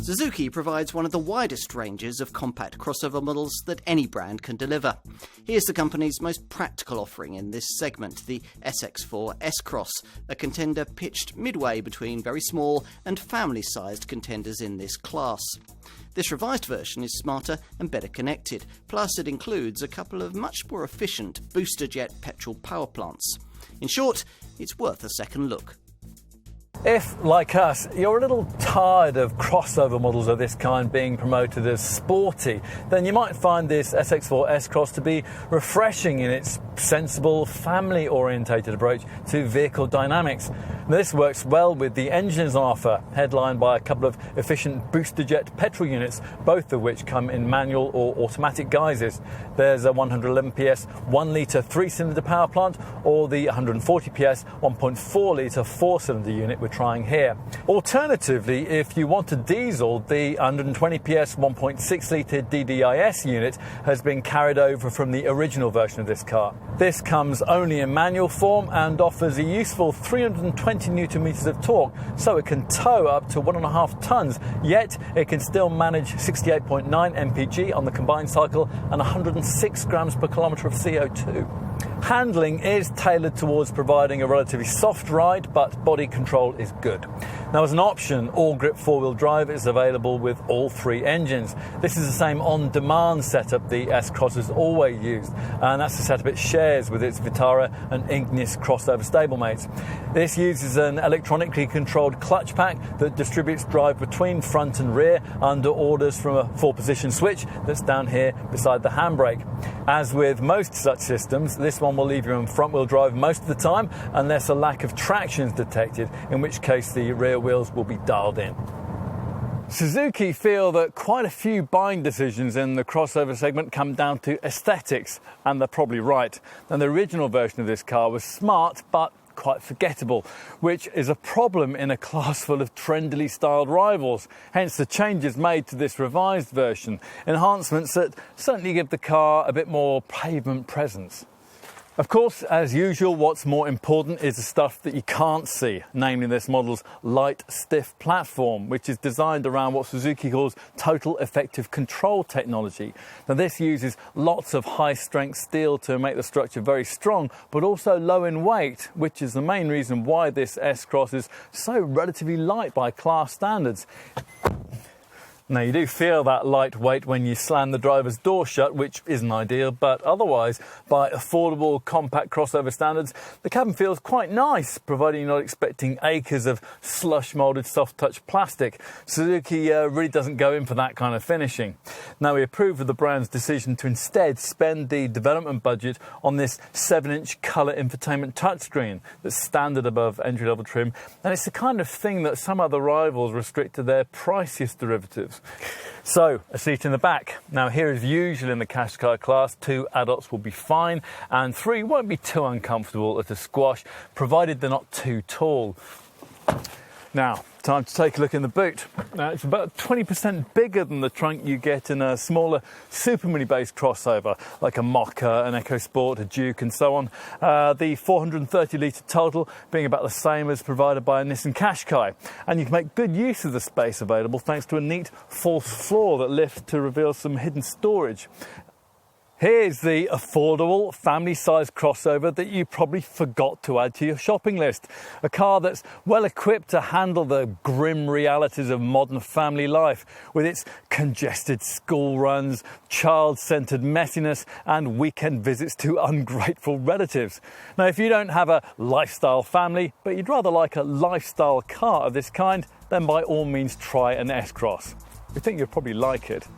Suzuki provides one of the widest ranges of compact crossover models that any brand can deliver. Here's the company's most practical offering in this segment, the SX4 S-Cross, a contender pitched midway between very small and family-sized contenders in this class. This revised version is smarter and better connected, plus it includes a couple of much more efficient booster jet petrol power plants. In short, it's worth a second look. If, like us, you're a little tired of crossover models of this kind being promoted as sporty, then you might find this SX4 S-Cross to be refreshing in its sensible, family-orientated approach to vehicle dynamics. This works well with the engines on offer, headlined by a couple of efficient booster jet petrol units, both of which come in manual or automatic guises. There's a 111 PS 1-litre 3-cylinder power plant, or the 140 PS 1.4-litre 4-cylinder unit we're trying here. Alternatively, if you want a diesel, the 120 PS 1.6-litre DDIS unit has been carried over from the original version of this car. This comes only in manual form and offers a useful 320 Newton meters of torque, so it can tow up to 1.5 tons, yet it can still manage 68.9 mpg on the combined cycle and 106 grams per kilometre of CO2. Handling is tailored towards providing a relatively soft ride, but body control is good. Now, as an option, all-grip four-wheel drive is available with all three engines. This is the same on-demand setup the S-Cross has always used, and that's the setup it shares with its Vitara and Ignis crossover stablemates. This uses an electronically controlled clutch pack that distributes drive between front and rear under orders from a 4-position switch that's down here beside the handbrake. As with most such systems, this one will leave you in front-wheel drive most of the time unless a lack of traction is detected, in which case the rear wheels will be dialed in. Suzuki feel that quite a few buying decisions in the crossover segment come down to aesthetics, and they're probably right. And the original version of this car was smart, but quite forgettable, which is a problem in a class full of trendily styled rivals. Hence the changes made to this revised version, enhancements that certainly give the car a bit more pavement presence. Of course, as usual, what's more important is the stuff that you can't see, namely this model's light, stiff platform, which is designed around what Suzuki calls total effective control technology. Now, this uses lots of high-strength steel to make the structure very strong, but also low in weight, which is the main reason why this S-Cross is so relatively light by class standards. Now, you do feel that lightweight when you slam the driver's door shut, which isn't ideal, but otherwise, by affordable compact crossover standards, the cabin feels quite nice, providing you're not expecting acres of slush-moulded soft-touch plastic. Suzuki really doesn't go in for that kind of finishing. Now, we approve of the brand's decision to instead spend the development budget on this 7-inch colour infotainment touchscreen that's standard above entry-level trim, and it's the kind of thing that some other rivals restrict to their priciest derivatives. So, a seat in the back. Now, here as usual in the Qashqai class, 2 adults will be fine and 3 won't be too uncomfortable at a squash, provided they're not too tall. Now, time to take a look in the boot. Now, it's about 20% bigger than the trunk you get in a smaller Super Mini-based crossover, like a Mocha, an EcoSport, a Duke, and so on. The 430-litre total being about the same as provided by a Nissan Qashqai. And you can make good use of the space available thanks to a neat false floor that lifts to reveal some hidden storage. Here's the affordable, family-sized crossover that you probably forgot to add to your shopping list. A car that's well equipped to handle the grim realities of modern family life, with its congested school runs, child-centred messiness, and weekend visits to ungrateful relatives. Now, if you don't have a lifestyle family, but you'd rather like a lifestyle car of this kind, then by all means try an S-Cross. We think you'll probably like it.